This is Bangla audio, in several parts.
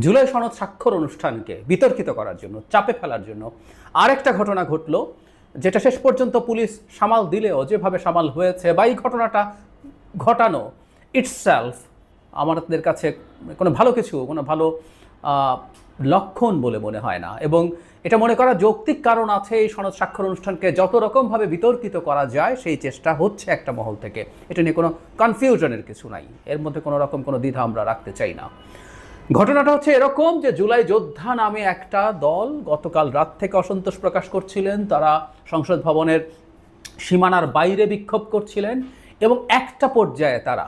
জুলাই সনদ স্বাক্ষর অনুষ্ঠানকে বিতর্কিত করার জন্য, চাপে ফেলার জন্য আরেকটা ঘটনা ঘটলো, যেটা শেষ পর্যন্ত পুলিশ সামাল দিলেও যেভাবে সামাল হয়েছে বা এই ঘটনাটা ঘটানো ইটসেলফ আমাদের কাছে কোনো ভালো কিছু, কোনো ভালো লক্ষণ বলে মনে হয় না। এবং এটা মনে করা যৌক্তিক কারণ আছে, এই সনদ স্বাক্ষর অনুষ্ঠানকে যত রকমভাবে বিতর্কিত করা যায় সেই চেষ্টা হচ্ছে একটা মহল থেকে। এটা নিয়ে কোনো কনফিউশনের কিছু নাই, এর মধ্যে কোনো রকম কোনো দ্বিধা আমরা রাখতে চাই না। ঘটনাটা হচ্ছে এরকম যে জুলাই যোদ্ধা নামে একটা দল গতকাল রাত থেকে অসন্তোষ প্রকাশ করছিলেন। তারা সংসদ ভবনের সীমানার বাইরে বিক্ষোভ করছিলেন এবং একটা পর্যায়ে তারা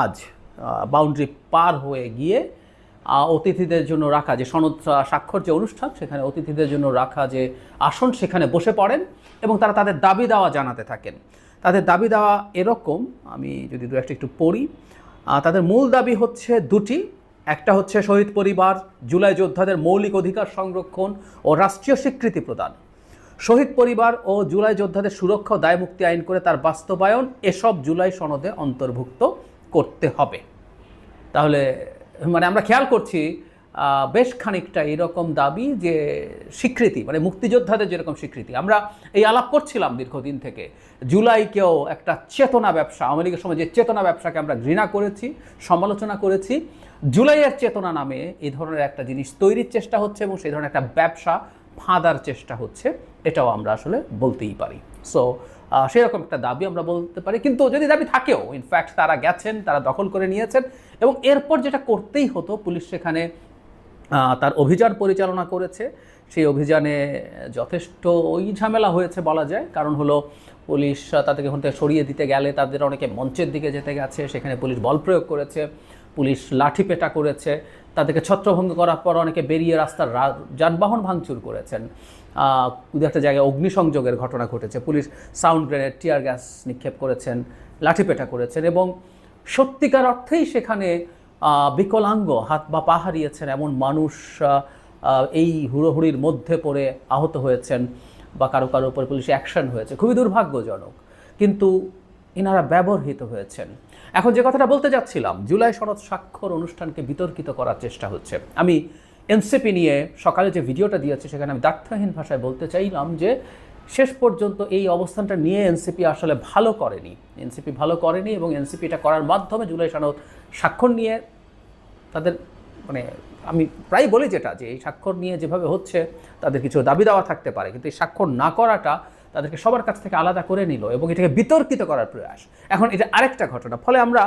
আজ বাউন্ডারি পার হয়ে গিয়ে অতিথিদের জন্য রাখা যে সনদ স্বাক্ষর যে অনুষ্ঠান, সেখানে অতিথিদের জন্য রাখা যে আসন, সেখানে বসে পড়েন এবং তারা তাদের দাবি দাওয়া জানাতে থাকেন। তাদের দাবি দাওয়া এরকম, আমি যদি দু একটা একটু পড়ি। তাদের মূল দাবি হচ্ছে দুটি। একটা হচ্ছে শহীদ পরিবার, জুলাই যোদ্ধাদের মৌলিক অধিকার সংরক্ষণ ও রাষ্ট্রীয় স্বীকৃতি প্রদান, শহীদ পরিবার ও জুলাই যোদ্ধাদের সুরক্ষা ও দায়মুক্তি আইন করে তার বাস্তবায়ন, এসব জুলাই সনদে অন্তর্ভুক্ত করতে হবে। তাহলে মানে আমরা খেয়াল করছি বেশ খানিকটা এরকম দাবি, যে স্বীকৃতি মানে মুক্তিযোদ্ধাদের যেরকম স্বীকৃতি। আমরা এই আলাপ করছিলাম দীর্ঘদিন থেকে, জুলাইকেও একটা চেতনা ব্যবসা, আওয়ামী লীগের সময় যে চেতনা ব্যবসাকে আমরা ঘৃণা করেছি, সমালোচনা করেছি, জুলাইয়ের চেতনা নামে এই ধরনের একটা জিনিস তৈরির চেষ্টা হচ্ছে এবং সেই ধরনের একটা ব্যবসা ফাঁদার চেষ্টা হচ্ছে, এটাও আমরা আসলে বলতেই পারি। সো সেরকম একটা দাবি আমরা বলতে পারি। কিন্তু যদি দাবি থাকেও, ইনফ্যাক্ট তারা গেছেন, তারা দখল করে নিয়েছেন এবং এরপর যেটা করতেই হতো, পুলিশ সেখানে তার অভিযান পরিচালনা করেছে। সেই অভিযানে যথেষ্ট ওই ঝামেলা হয়েছে বলা যায়। কারণ হলো পুলিশ তাদেরকে ওখান থেকে সরিয়ে দিতে গেলে তাদের অনেকে মঞ্চের দিকে যেতে গেছে, সেখানে পুলিশ বল প্রয়োগ করেছে, পুলিশ লাঠিপেটা করেছে, তাদেরকে ছত্রভঙ্গ করার পর অনেকে বেরিয়ে রাস্তার যানবাহন ভাঙচুর করেছেন। একটা জায়গায় অগ্নিসংযোগের ঘটনা ঘটেছে, police sound grenade, tear gas নিক্ষেপ করেছেন, লাঠিপেটা করেছেন এবং সত্যিকার অর্থেই সেখানে বিকলাঙ্গ, হাত বা পা হারিয়েছেন এমন মানুষ এই হুড়োহুড়ির মধ্যে পড়ে আহত হয়েছেন বা কারো কারো উপর পুলিশ অ্যাকশন হয়েছে, খুবই দুর্ভাগ্যজনক। কিন্তু এনারা ব্যবহৃত হয়েছেন। এখন যে কথাটা বলতে যাচ্ছিলাম, জুলাই সনদ স্বাক্ষর অনুষ্ঠানকে বিতর্কিত করার চেষ্টা হচ্ছে। আমি এনসিপি নিয়ে সকালে যে ভিডিওটা দিয়েছি, সেখানে আমি দ্ব্যর্থহীন ভাষায় বলতে চাইলাম যে শেষ পর্যন্ত এই অবস্থানটা নিয়ে এনসিপি আসলে ভালো করেনি এবং এনসিপি এটা করার মাধ্যমে জুলাই সনদ স্বাক্ষর নিয়ে তাদের মানে আমি প্রায় বলি যেটা, যে এই স্বাক্ষর নিয়ে যেভাবে হচ্ছে তাদের কিছু দাবি দাওয়া থাকতে পারে, কিন্তু এই স্বাক্ষর না করাটা তাদেরকে সবার কাছ থেকে আলাদা করে নিল এবং এটাকে বিতর্কিত করার প্রয়াস। এখন এটা আরেকটা ঘটনা, ফলে আমরা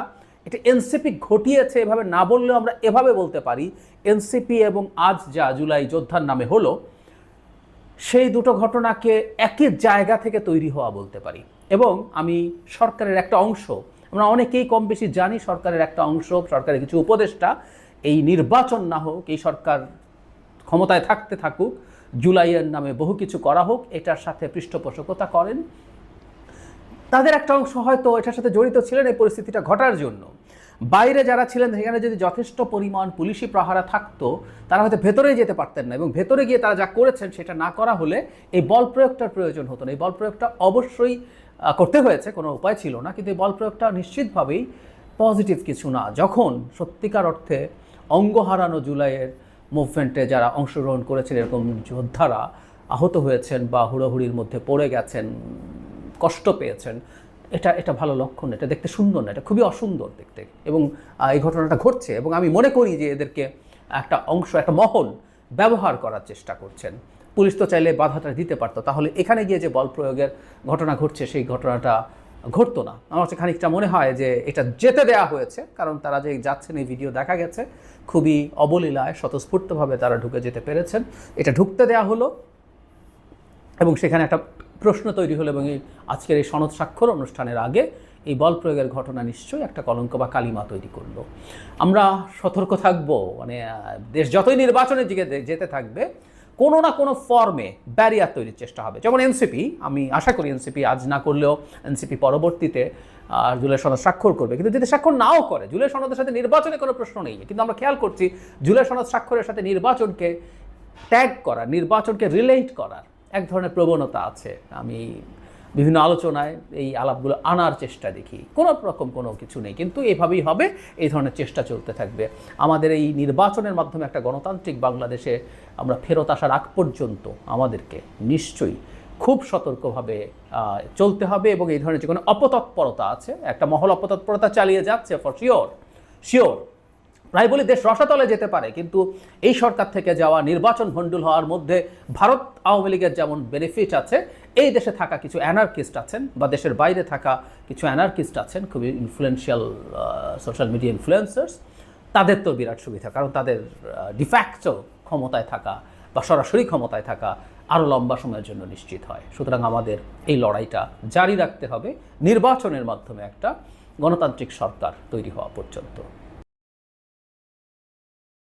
এটা এনসিপি ঘটিয়েছে এভাবে না বললেও আমরা এভাবে বলতে পারি, এনসিপি এবং আজ যা জুলাই যোদ্ধার নামে হলো, সেই দুটো ঘটনাকে একই জায়গা থেকে তৈরি হওয়া বলতে পারি। এবং আমি সরকারের একটা অংশ, আমরা অনেকেই কম বেশি জানি, সরকারের একটা অংশ, সরকারের কিছু উপদেষ্টা, এই নির্বাচন না হোক, এই সরকার ক্ষমতায় থাকতে থাকুক, জুলাইয়ের নামে বহু কিছু করা হোক, এটার সাথে পৃষ্ঠপোষকতা করেন। তাদের একটা অংশ হয়তো এটার সাথে জড়িত ছিলেন এই পরিস্থিতিটা ঘটার জন্য। বাইরে যারা ছিলেন, সেখানে যদি যথেষ্ট পরিমাণ পুলিশি প্রহারা থাকতো, তারা হয়তো ভেতরে যেতে পারতেন না এবং ভেতরে গিয়ে তারা যা করেছেন সেটা না করা হলে এই বল প্রয়োগটার প্রয়োজন হতো না। এই বল প্রয়োগটা অবশ্যই করতে হয়েছে, কোনো উপায় ছিল না, কিন্তু এই বল প্রয়োগটা নিশ্চিতভাবেই পজিটিভ কিছু না। যখন সত্যিকার অর্থে অঙ্গ হারানো জুলাইয়ের মুভমেন্টে যারা অংশগ্রহণ করেছেন, এরকম যোদ্ধারা আহত হয়েছেন বা হুড়োহুড়ির মধ্যে পড়ে গেছেন, কষ্ট পেয়েছেন, এটা ভালো লক্ষণ, এটা দেখতে সুন্দর না, এটা খুবই অসুন্দর দেখতে। এবং এই ঘটনাটা ঘটছে এবং আমি মনে করি যে এদেরকে একটা অংশ, একটা মহল ব্যবহার করার চেষ্টা করছেন। পুলিশ তো চাইলে বাধাটা দিতে পারতো, তাহলে এখানে গিয়ে যে বল প্রয়োগের ঘটনা ঘটছে সেই ঘটনাটা ঘটতো না। আমার কাছে খানিকটা মনে হয় যে এটা যেতে দেয়া হয়েছে, কারণ তারা যে যাচ্ছেন এই ভিডিও দেখা গেছে, খুবই অবলীলায় স্বতঃস্ফূর্তভাবে তারা ঢুকে যেতে পেরেছেন, এটা ঢুকতে দেয়া হলো এবং সেখানে একটা প্রশ্ন তৈরি হলো। এবং এই আজকের এই সনদ স্বাক্ষর অনুষ্ঠানের আগে এই বল প্রয়োগের ঘটনা নিশ্চয়ই একটা কলঙ্ক বা কালিমা তৈরি করলো। আমরা সতর্ক থাকবো, মানে দেশ যতই নির্বাচনের দিকে যেতে থাকবে, কোনো না কোনো ফর্মে ব্যারিয়ার তৈরির চেষ্টা হবে। যেমন এনসিপি, আমি আশা করি এনসিপি আজ না করলেও এনসিপি পরবর্তীতে জুলাই সনদ স্বাক্ষর করবে। কিন্তু যদি স্বাক্ষর নাও করে, জুলাই সনদের সাথে নির্বাচনে কোনো প্রশ্ন নেই, কিন্তু আমরা খেয়াল করছি জুলাই সনদ স্বাক্ষরের সাথে নির্বাচনকে ট্যাগ করার, নির্বাচনকে রিলেট করার এক ধরনের প্রবণতা আছে। আমি বিভিন্ন আলোচনায় এই আলাপগুলো আনার চেষ্টা দেখি, কোনো রকম কোনো কিছু নেই, কিন্তু এভাবেই হবে, এই ধরনের চেষ্টা চলতে থাকবে। আমাদের এই নির্বাচনের মাধ্যমে একটা গণতান্ত্রিক বাংলাদেশে আমরা ফেরত আসার আগ পর্যন্ত আমাদেরকে নিশ্চয়ই খুব সতর্কভাবে চলতে হবে, এবং এই ধরনের যে কোনো অপতৎপরতা আছে, একটা মহল অপতৎপরতা চালিয়ে যাচ্ছে ফর শিওর প্রায় বলি দেশ রসাতলে যেতে পারে, কিন্তু এই সরকার থেকে যাওয়া নির্বাচন ভণ্ডুল হওয়ার মধ্যে ভারত আওয়ামী লীগের যেমন বেনিফিট আছে, এই দেশে থাকা কিছু অ্যানার্কিস্ট আছেন বা দেশের বাইরে থাকা কিছু অ্যানার্কিস্ট আছেন, খুবই ইনফ্লুয়েন্সিয়াল সোশ্যাল মিডিয়া ইনফ্লুয়েন্সার্স, তাদের তো বিরাট সুবিধা, কারণ তাদের ডিফ্যাক্টো ক্ষমতায় থাকা বা সরাসরি ক্ষমতায় থাকা আরও লম্বা সময়ের জন্য নিশ্চিত হয়। সুতরাং আমাদের এই লড়াইটা জারি রাখতে হবে নির্বাচনের মাধ্যমে একটা গণতান্ত্রিক সরকার তৈরি হওয়া পর্যন্ত।